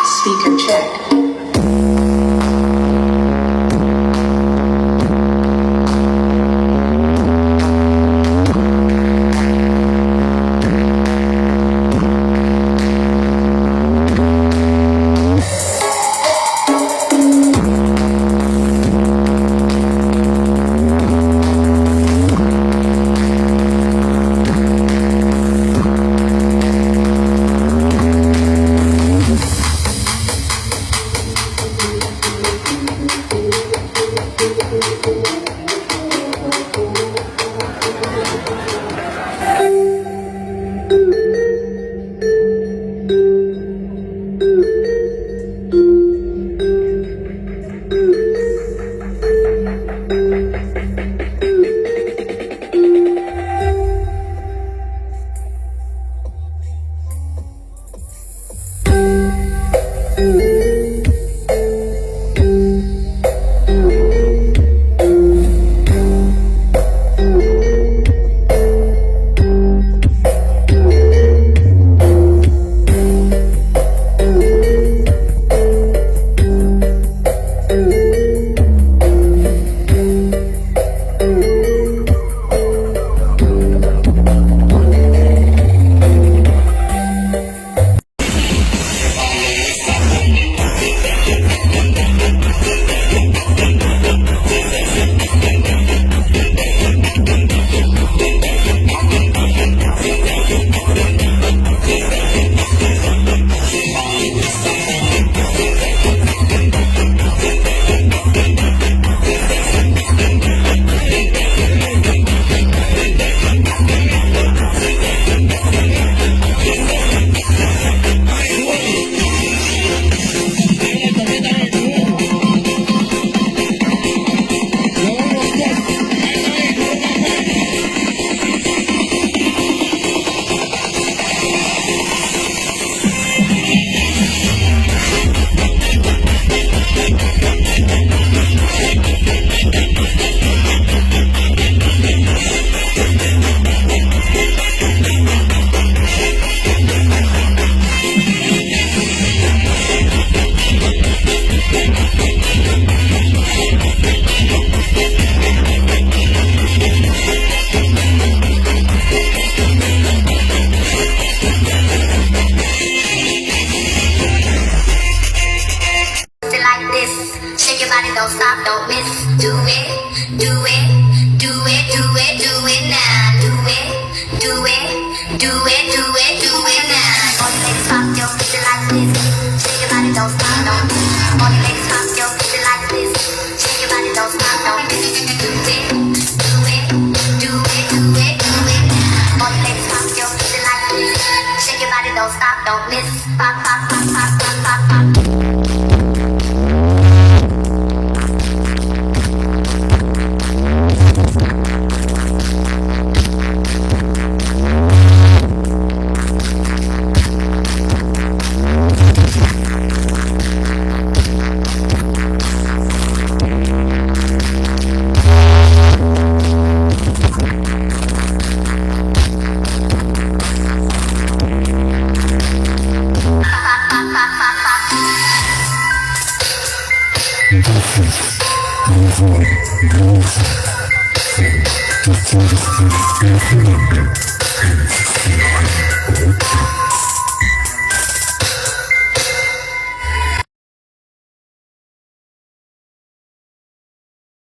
Speaker check. Don't stop, don't miss. Do it, do it, do it, do it, do it now. Do it, do it, do it, do it, do it now. All you ladies pop your pussy like this. Shake your body, don't stop, don't miss. All you ladies pop your pussy like this. Shake your body, don't stop, don't miss. Do it, do it, do it, do it, do it now. All you ladies pop your pussy like this. Shake your body, don't stop, don't miss. Pop, pop, pop, pop, pop. Turen, Indonesia, dan 7 April 2006